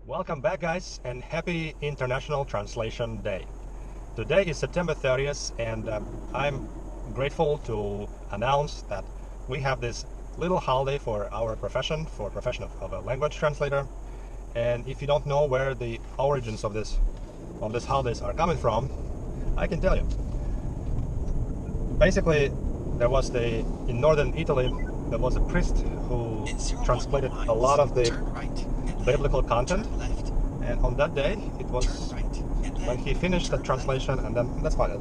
Welcome back, guys, and happy International Translation Day. Today is September 30th, and I'm grateful to announce that we have this little holiday for our profession, for profession of a language translator. And if you don't know where the origins of this holidays are coming from, I can tell you. Basically, in northern Italy, there was a priest who translated a lot of the biblical content, and on that day it was when he finished the translation, and then that's fine.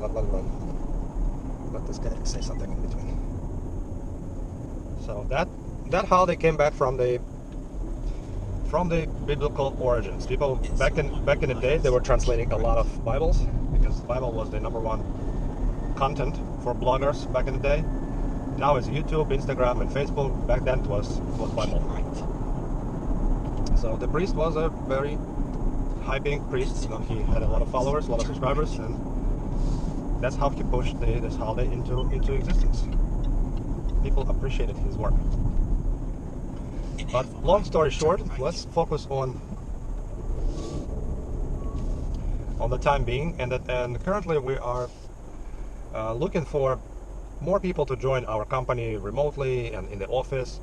Let this guy say something in between. So that holiday came back from the biblical origins. People back in the day, they were translating a lot of Bibles because the Bible was the number one content for bloggers back in the day. Now it's YouTube, Instagram, and Facebook. Back then it was Bible. So the priest was a very high-paying priest. He had a lot of followers, a lot of subscribers, and that's how he pushed this holiday into existence. People appreciated his work. But long story short, let's focus on the time being, and currently we are looking for more people to join our company remotely and in the office.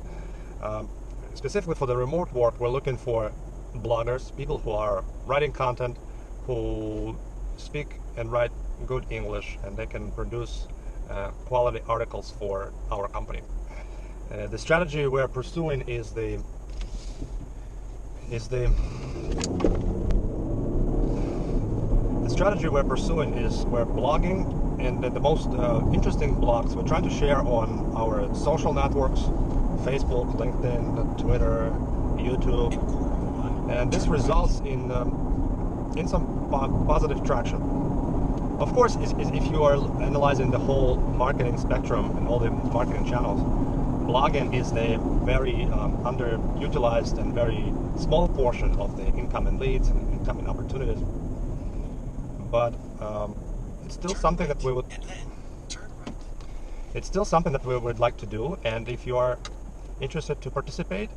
Specifically for the remote work, we're looking for bloggers, people who are writing content, who speak and write good English, and they can produce quality articles for our company. The strategy we're pursuing is we're blogging, and the most interesting blogs we're trying to share on our social networks: Facebook, LinkedIn, Twitter, YouTube, and this results in some positive traction. Of course, if you are analyzing the whole marketing spectrum and all the marketing channels, blogging is the very underutilized and very small portion of the incoming leads and incoming opportunities. But it's still something that we would like to do, and if you are interested to participate,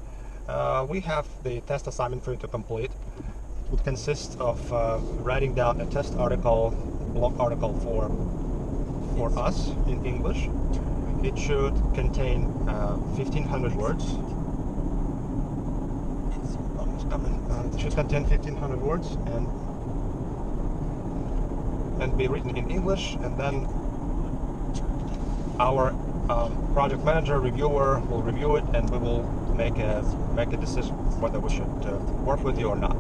we have the test assignment for you to complete. It would consist of writing down a test article, blog article for us in English. It should contain 1,500 words. It should contain 1,500 words and be written in English, and then our project manager, reviewer will review it, and we will make a decision whether we should work with you or not.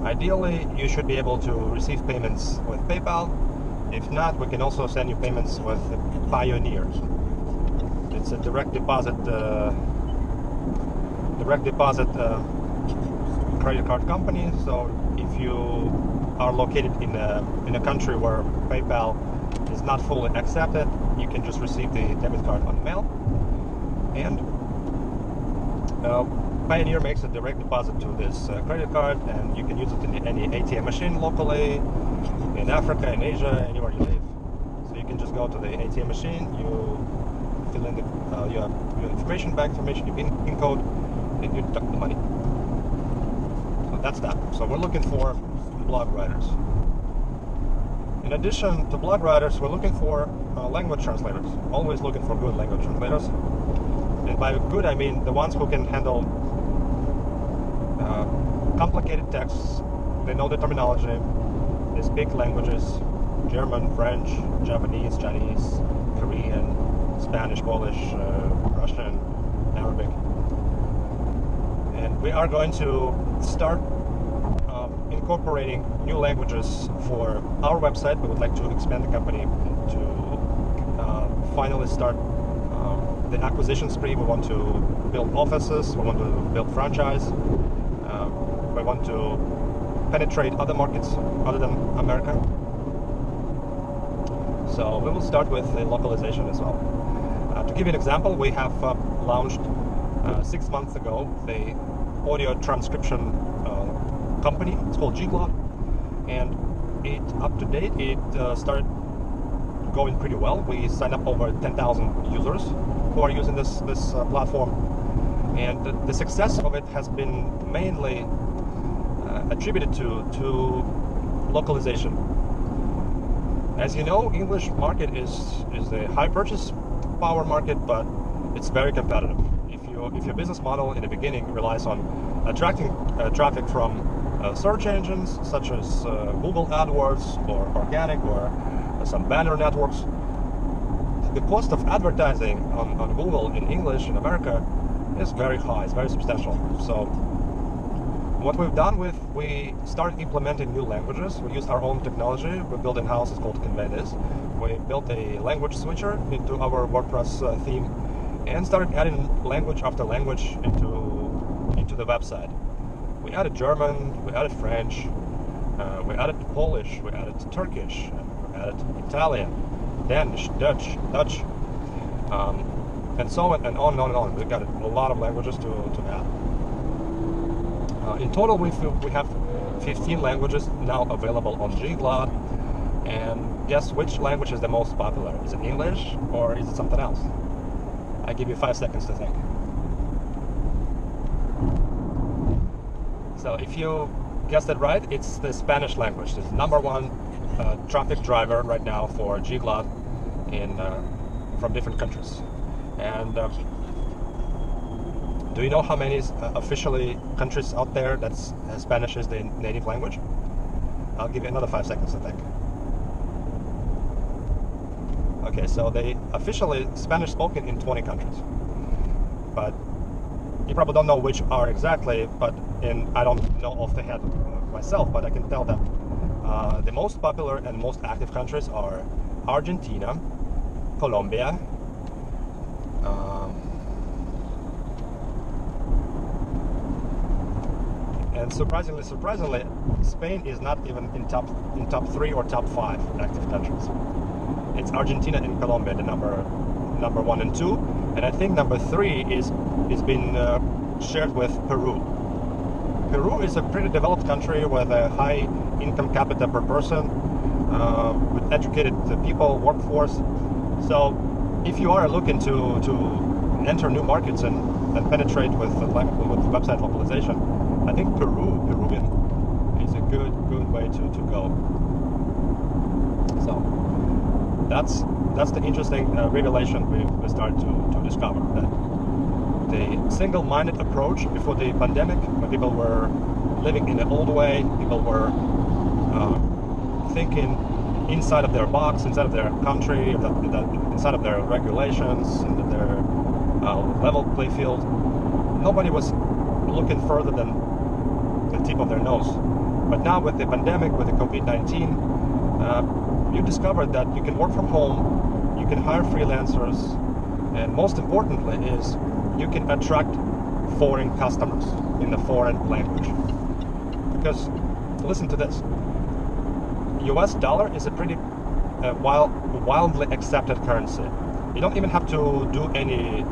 Ideally, you should be able to receive payments with PayPal. If not, we can also send you payments with Pioneer. It's a direct deposit credit card company. So if you are located in a country where PayPal is not fully accepted, you can just receive the debit card on mail, and Pioneer makes a direct deposit to this credit card, and you can use it in any ATM machine locally, in Africa, in Asia, anywhere you live. So you can just go to the ATM machine, you fill in your information, bank information, your PIN code, and you deduct the money. So that's that. So we're looking for blog writers. In addition to blog writers, we're looking for language translators. Always looking for good language translators. And by good, I mean the ones who can handle complicated texts. They know the terminology. They speak languages: German, French, Japanese, Chinese, Korean, Spanish, Polish, Russian, Arabic. And we are going to start incorporating new languages for our website. We would like to expand the company to finally start the acquisition spree. We want to build offices, we want to build franchise, we want to penetrate other markets other than America. So we will start with the localization as well. To give you an example, we have launched 6 months ago the audio transcription company. It's called G-Glot, and up to date it started going pretty well. We signed up over 10,000 users who are using this platform, and the success of it has been mainly attributed to localization. As you know, English market is a high purchase power market, but it's very competitive. If your business model in the beginning relies on attracting traffic from search engines such as Google AdWords or organic or some banner networks, the cost of advertising on Google in English in America is very high, it's very substantial. So what we've done we started implementing new languages. We used our own technology we built in-house. It's called Convey This. We built a language switcher into our WordPress theme and started adding language after language into the website. We added German, we added French, we added Polish, we added Turkish, we added Italian, Danish, Dutch, and so on and on and on. We've got a lot of languages to add. In total, we have 15 languages now available on Gglot. And guess which language is the most popular? Is it English or is it something else? I give you 5 seconds to think. So if you guessed it right, it's the Spanish language. It's the #1 traffic driver right now for Gglot from different countries. And do you know how many officially countries out there that's Spanish is the native language? I'll give you another 5 seconds to think. Okay, so they officially Spanish spoken in 20 countries, but you probably don't know which are exactly. But I don't know off the head myself, but I can tell that the most popular and most active countries are Argentina, Colombia, and surprisingly, Spain is not even in top 3 or top 5 active countries. It's Argentina and Colombia, the number 1 and 2, and I think number 3 is been shared with Peru. Peru is a pretty developed country with a high income capita per person, with educated people, workforce. So if you are looking to enter new markets and penetrate with website localization, I think Peruvian is a good way to go. So that's the interesting revelation we started to discover, that the single-minded approach before the pandemic, when people were living in the old way, people were thinking inside of their box, inside of their country, inside of their regulations, into their level play field. Nobody was looking further than the tip of their nose. But now with the pandemic, with the COVID-19, you discovered that you can work from home, you can hire freelancers, and most importantly is you can attract foreign customers in the foreign language. Because listen to this, US dollar is a pretty wildly accepted currency. You don't even have to do any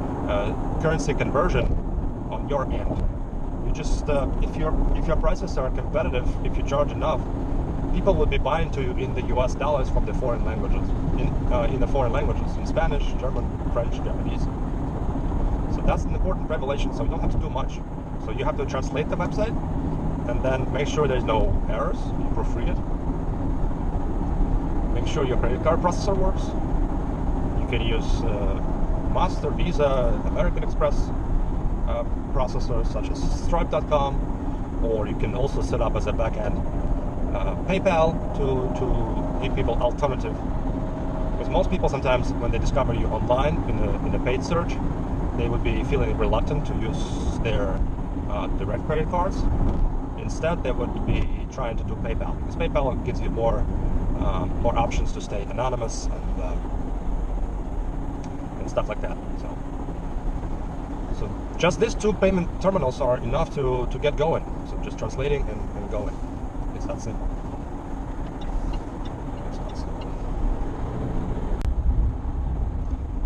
currency conversion on your end. You just if your prices are competitive, if you charge enough, people will be buying to you in the US dollars from the foreign languages, in the foreign languages, in Spanish, German, French, Japanese. So that's an important revelation. So you don't have to do much. So you have to translate the website and then make sure there's no errors. You proofread it. Make sure your credit card processor works. You can use Master, Visa, American Express processors such as Stripe.com, or you can also set up as a backend PayPal to give people alternative. Because most people sometimes, when they discover you online in a paid search, they would be feeling reluctant to use their direct credit cards. Instead, they would be trying to do PayPal, because PayPal gives you more options to stay anonymous and stuff like that. So just these 2 payment terminals are enough to get going. So just translating and going. It's that simple.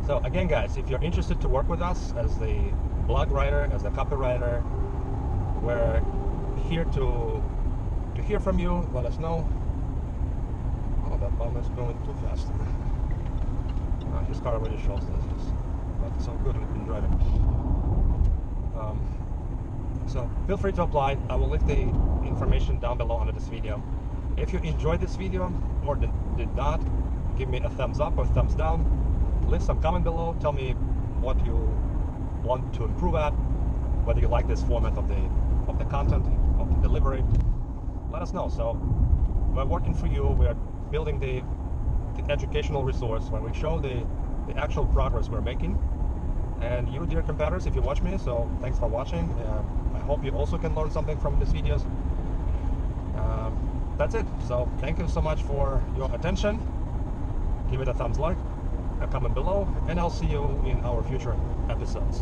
So again, guys, if you're interested to work with us as a blog writer, as a copywriter, we're here to hear from you. Let us know. Oh, that bomb is going too fast. His car already shows this. But so good we've been driving. So feel free to apply. I will leave the information down below under this video. If you enjoyed this video or did not, give me a thumbs up or thumbs down. Leave some comment below. Tell me what you want to improve at, whether you like this format of the content, of the delivery. Let us know. So we're working for you. We're building the educational resource where we show the actual progress we're making. And you, dear competitors, if you watch me, so thanks for watching. I hope you also can learn something from these videos. That's it. So thank you so much for your attention. Give it a thumbs like, a comment below, and I'll see you in our future episodes.